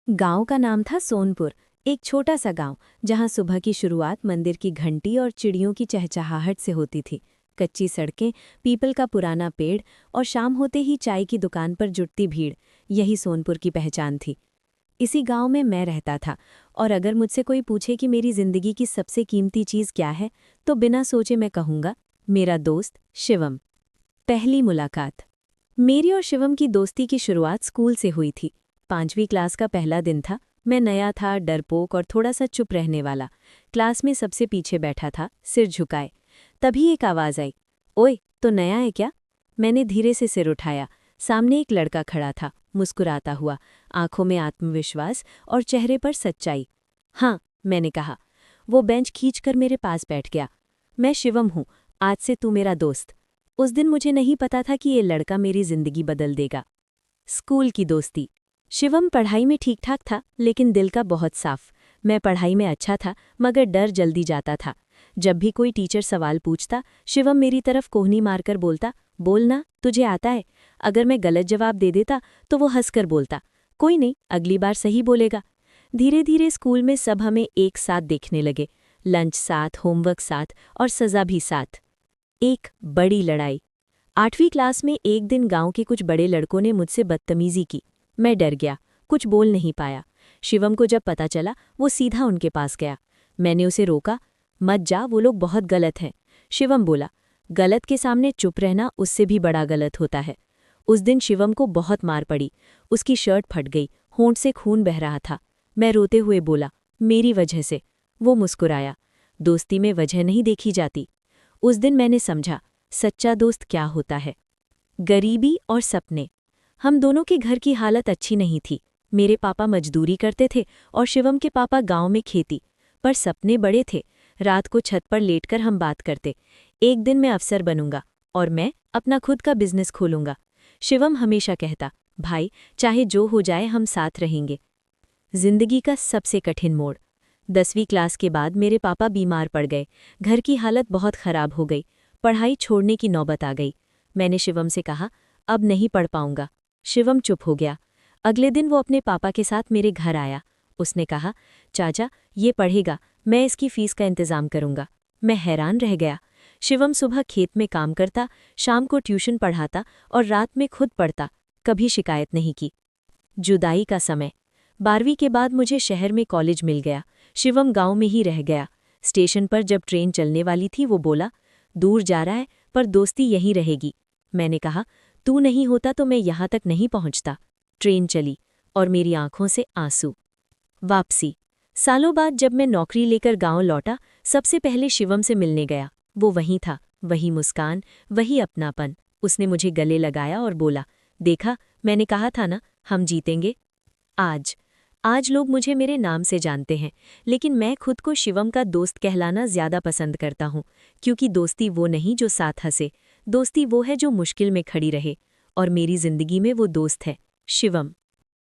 गांव का नाम था सोनपुर। एक छोटा सा गांव जहां सुबह की शुरुआत मंदिर की घंटी और चिड़ियों की चहचहाहट से होती थी। कच्ची सड़कें, पीपल का पुराना पेड़ और शाम होते ही चाय की दुकान पर जुटती भीड़, यही सोनपुर की पहचान थी। इसी गांव में मैं रहता था, और अगर मुझसे कोई पूछे कि मेरी जिंदगी की सबसे कीमती चीज़ क्या है, तो बिना सोचे मैं कहूँगा, मेरा दोस्त शिवम। पहली मुलाकात। मेरी और शिवम की दोस्ती की शुरुआत स्कूल से हुई थी। 5वीं क्लास का पहला दिन था। मैं नया था, डरपोक और थोड़ा सा चुप रहने वाला। क्लास में सबसे पीछे बैठा था, सिर झुकाए। तभी एक आवाज़ आई, ओए, तो नया है क्या? मैंने धीरे से सिर उठाया। सामने एक लड़का खड़ा था, मुस्कुराता हुआ, आंखों में आत्मविश्वास और चेहरे पर सच्चाई। हाँ, मैंने कहा। वो बेंच खींचकर मेरे पास बैठ गया। मैं शिवम हूँ, आज से तू मेरा दोस्त। उस दिन मुझे नहीं पता था कि ये लड़का मेरी जिंदगी बदल देगा। स्कूल की दोस्ती। शिवम पढ़ाई में ठीक ठाक था, लेकिन दिल का बहुत साफ। मैं पढ़ाई में अच्छा था, मगर डर जल्दी जाता था। जब भी कोई टीचर सवाल पूछता, शिवम मेरी तरफ कोहनी मारकर बोलता, बोलना, तुझे आता है। अगर मैं गलत जवाब दे देता तो वो हंसकर बोलता, कोई नहीं, अगली बार सही बोलेगा। धीरे धीरे स्कूल में सब हमें एक साथ देखने लगे। लंच साथ, होमवर्क साथ और सज़ा भी साथ। एक बड़ी लड़ाई। 8वीं क्लास में एक दिन गांव के कुछ बड़े लड़कों ने मुझसे बदतमीजी की। मैं डर गया, कुछ बोल नहीं पाया। शिवम को जब पता चला, वो सीधा उनके पास गया। मैंने उसे रोका, मत जा, वो लोग बहुत गलत हैं। शिवम बोला, गलत के सामने चुप रहना उससे भी बड़ा गलत होता है। उस दिन शिवम को बहुत मार पड़ी। उसकी शर्ट फट गई, होंठ से खून बह रहा था। मैं रोते हुए बोला, मेरी वजह से। वो मुस्कुराया। दोस्ती में वजह नहीं देखी जाती। उस दिन मैंने समझा, सच्चा दोस्त क्या होता है। गरीबी और सपने। हम दोनों के घर की हालत अच्छी नहीं थी। मेरे पापा मजदूरी करते थे और शिवम के पापा गांव में खेती। पर सपने बड़े थे। रात को छत पर लेटकर हम बात करते, एक दिन मैं अफसर बनूंगा और मैं अपना खुद का बिजनेस खोलूंगा। शिवम हमेशा कहता, भाई, चाहे जो हो जाए हम साथ रहेंगे। जिंदगी का सबसे कठिन मोड़। 10वीं क्लास के बाद मेरे पापा बीमार पड़ गए। घर की हालत बहुत खराब हो गई। पढ़ाई छोड़ने की नौबत आ गई। मैंने शिवम से कहा, अब नहीं पढ़ पाऊंगा। शिवम चुप हो गया। अगले दिन वो अपने पापा के साथ मेरे घर आया। उसने कहा, चाचा, ये पढ़ेगा, मैं इसकी फीस का इंतजाम करूंगा। मैं हैरान रह गया। शिवम सुबह खेत में काम करता, शाम को ट्यूशन पढ़ाता और रात में खुद पढ़ता, कभी शिकायत नहीं की। जुदाई का समय। 12वीं के बाद मुझे शहर में कॉलेज मिल गया। शिवम गांव में ही रह गया। स्टेशन पर जब ट्रेन चलने वाली थी, वो बोला, दूर जा रहा है पर दोस्ती यहीं रहेगी। मैंने कहा, तू नहीं होता तो मैं यहाँ तक नहीं पहुँचता। ट्रेन चली और मेरी आंखों से आंसू। वापसी। सालों बाद जब मैं नौकरी लेकर गांव लौटा, सबसे पहले शिवम से मिलने गया। वो वहीं था, वही मुस्कान, वही अपनापन। उसने मुझे गले लगाया और बोला, देखा, मैंने कहा था ना, हम जीतेंगे। आज आज लोग मुझे मेरे नाम से जानते हैं, लेकिन मैं खुद को शिवम का दोस्त कहलाना ज्यादा पसंद करता हूँ, क्योंकि दोस्ती वो नहीं जो साथ हंसे, दोस्ती वो है जो मुश्किल में खड़ी रहे। और मेरी जिंदगी में वो दोस्त है शिवम।